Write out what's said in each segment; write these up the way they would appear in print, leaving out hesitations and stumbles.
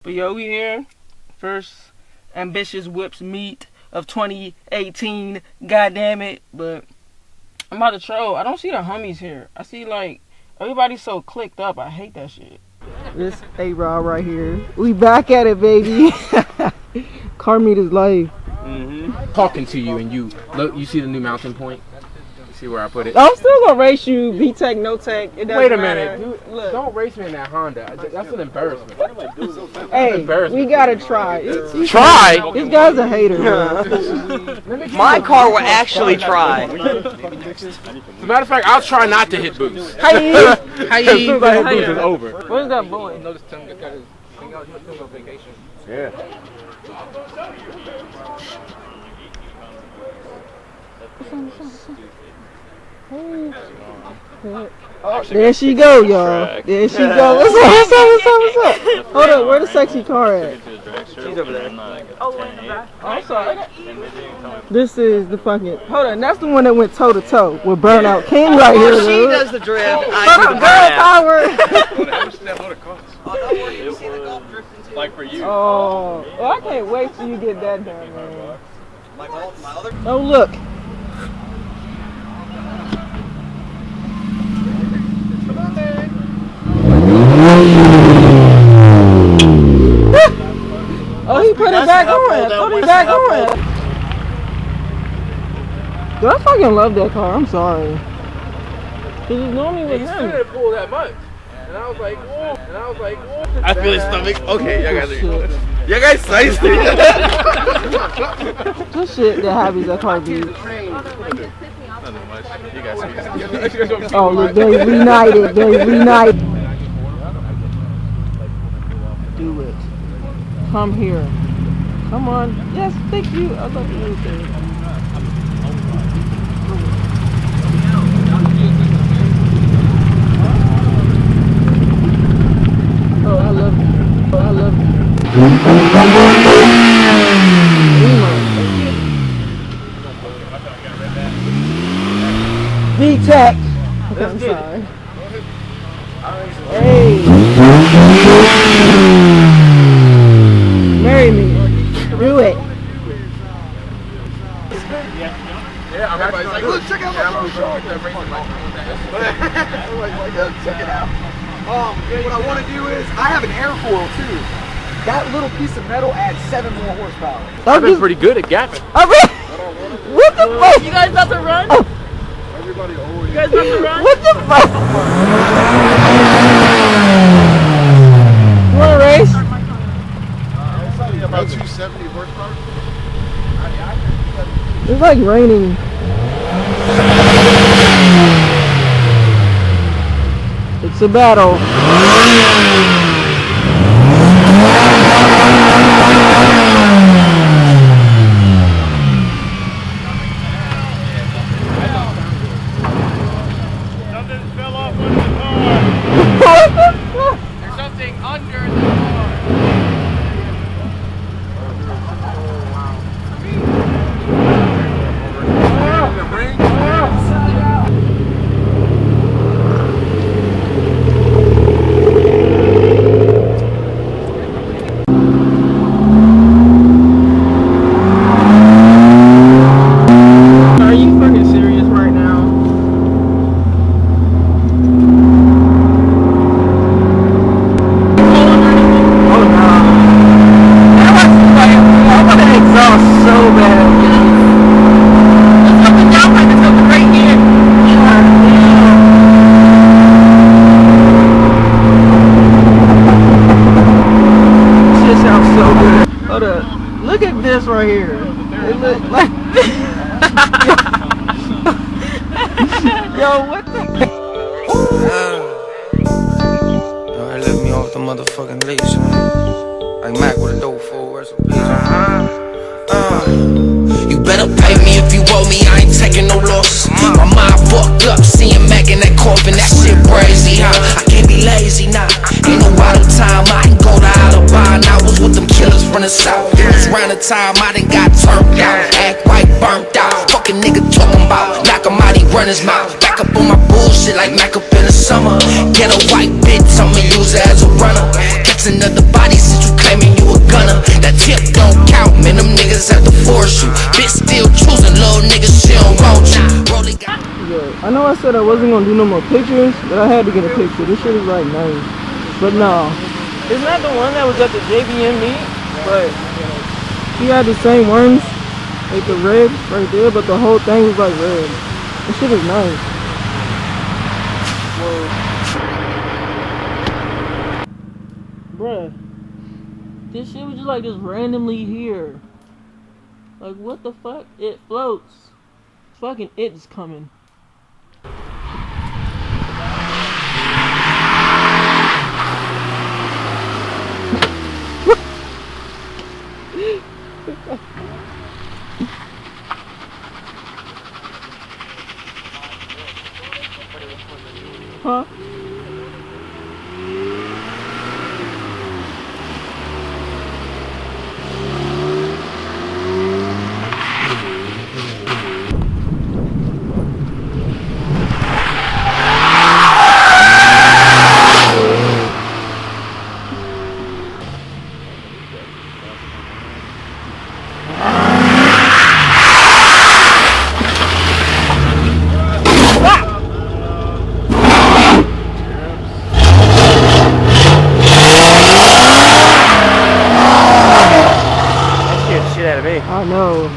But yo, we here. First ambitious whips meet of 2018. God damn it. But I'm about to troll. I don't see the homies here. I see like everybody's so clicked up. I hate that shit. This A-Rod right here. We back at it, baby. Car meet is life. Talking to you and you look. You see the new mountain point? See where I put it? I'm still gonna race you, V-Tech, no tech. It doesn't Wait a matter. minute, dude. Don't race me in that Honda. That's an embarrassment. Hey, we gotta try. Try? This guy's a hater, man. My car will actually try. As a matter of fact, I'll try not to hit boots. Hi. As soon as I hit boots, it's over. Where's that boy? Notice Tim got his thing out. He was on vacation. Yeah. Oh, there she go, y'all. There she go. What's up? Hold up, where the sexy car at? She's over there. Oh, in the back. Oh, I'm sorry. This is the fucking. Hold on, that's the one that went toe to toe with Burnout King right here. She does the drift. Hold up, girl power. How much did that motor cost? Like for you. Oh, well, I can't wait till you get that done, man. Oh, look. Oh, he put it back on. Put it back on. Dude, I fucking love that car. I'm sorry. Cause it's normally with him. Didn't pull that much. And I was like, whoa. I feel his stomach. Okay, y'all guys sliced it. This shit that happens at car beats. Nothing much. You guys see. Oh, look, they reunited. Do it. Come here. Come on. Yes, thank you. I love you. Oh, I love you. Oh, I love you. V-Tech. I'm sorry. Hey. Marry me. Do it. yeah, everybody's like, look, check out my show. Check it out. What I want to do is, I have an airfoil too. That little piece of metal adds 7 more horsepower. I've been pretty good at gapping. What the fuck? You guys about to run? Oh. Everybody always. You guys about to run? What the fuck? You want to race? About 270 horsepower. It's like raining. It's a battle. Something fell off under the car. What the fuck? There's something under the car. Are you fucking serious right now? Oh no. I want to exhaust so bad. It's something down like it's something right here. Shit sounds so good. Hold up. Look at this right here. It looks like yo, what the? Alright, let me off the motherfucking leash, man. Like Mac with a dope full recipe. You better pay me if you owe me, I ain't taking no losses. My mind fucked up, seeing Mac in that coffin, that shit crazy, huh? I can't be lazy, nah. Ain't no idle time, I can go to Alabama. I was with them killers from the south. It was round the time I done got turned out. Act right, burnt out. Fucking nigga talking about knock him out, he run his mouth. Back up on my bullshit like Mac up in the summer. Get a white bitch, I'ma use her as a runner. Catch another body since you claim I said I wasn't gonna do no more pictures, but I had to get a picture. This shit is like nice. But no. It's not the one that was at the JBM meet, but he had the same ones, like the red right there, but the whole thing was like red. This shit is nice. Whoa. Bruh. This shit was just like just randomly here. Like what the fuck? It floats. Fucking it's coming. Huh? I know.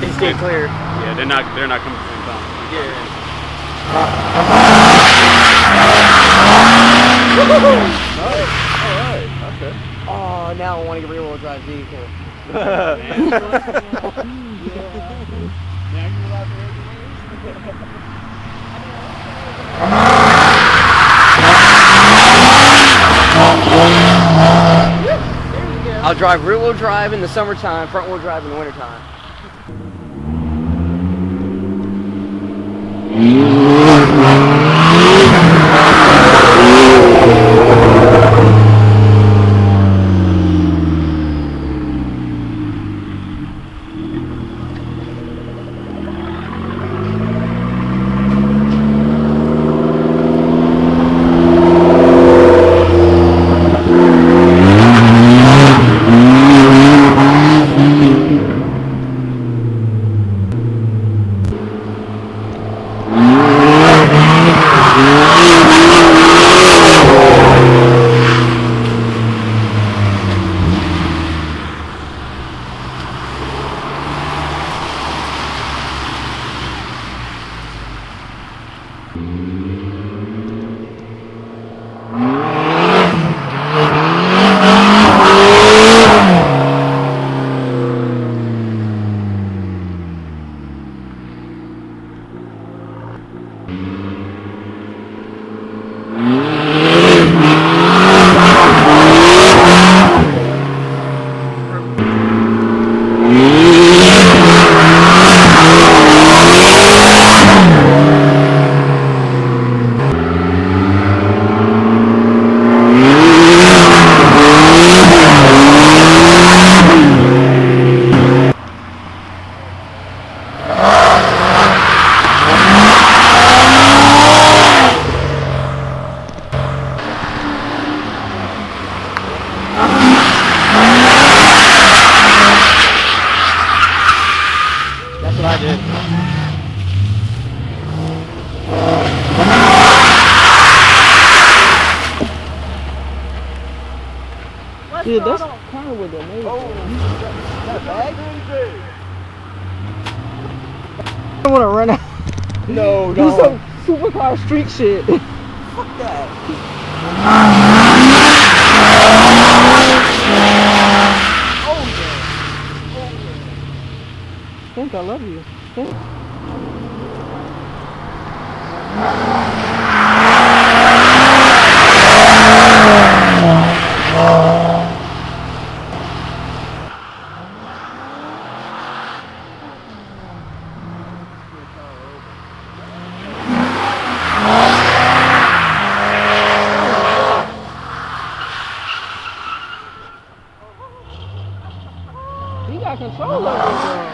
It's stay clear. Yeah, they're not coming at the same time. Alright, okay. Oh, now I want to get rear-wheel drive vehicle. I'll drive rear-wheel drive in the summertime, front-wheel drive in the wintertime. Dude, that's kind of what they made. Oh, that bag? I want to run out. No, Do some supercar street shit. Fuck that. I think I love you. You got control over it, girl.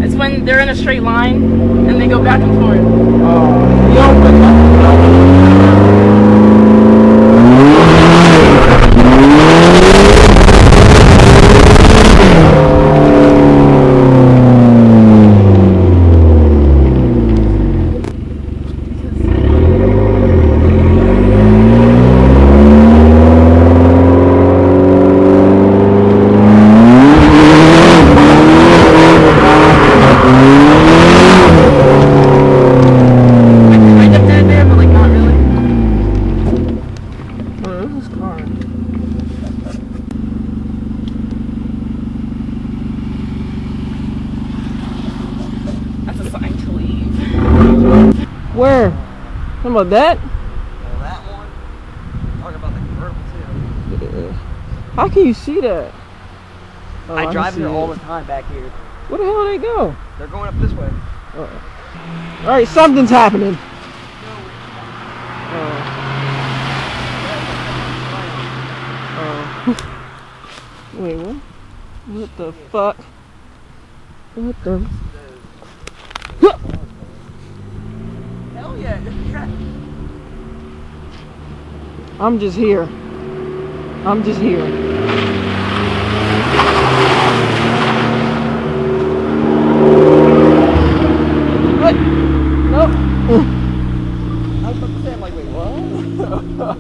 It's when they're in a straight line and they go back and forth. You don't put where? How about that? Well, that one. Talking about the convertible too. How can you see that? Oh, I drive see here all it. the time back here. Where the hell they go? They're going up this way. All right, something's happening. Wait, what? What the fuck? What the? Hell yeah. I'm just here. I'm just here. What? Nope. I was about to say, I'm like, wait, what?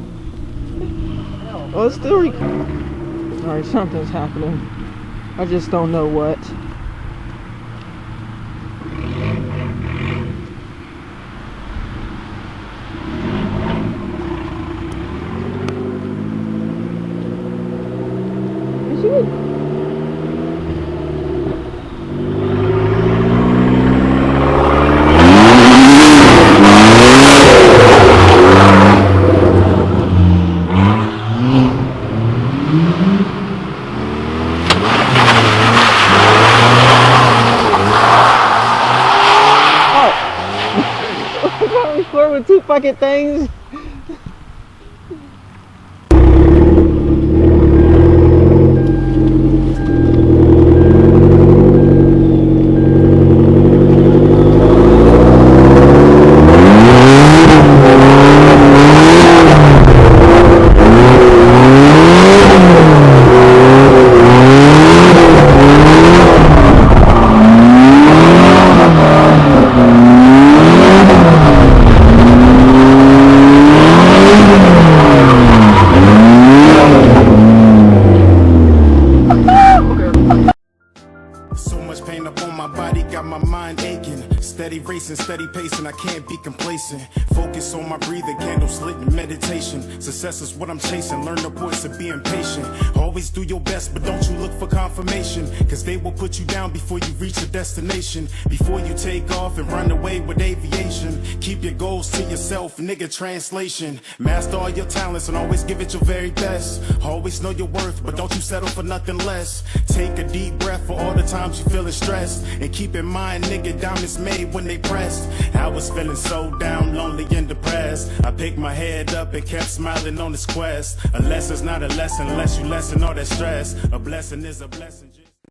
Oh, it's still alright, something's happening. I just don't know what. Is it? With two fucking things. Steady racing, steady pacing, I can't be complacent. Focus on my breathing, candles lit in meditation. Success is what I'm chasing, learn the voice of being patient. Always do your best, but don't you look for confirmation, cause they will put you down before you reach your destination. Before you take off and run away with aviation, keep your goals to yourself, nigga, translation. Master all your talents and always give it your very best. Always know your worth, but don't you settle for nothing less. Take a deep breath for all the times you feeling stressed, and keep in mind, nigga, down is made when they pressed. I was feeling so down, lonely and depressed. I picked my head up and kept smiling on this quest. A lesson's not a lesson unless you lessen all that stress. A blessing is a blessing.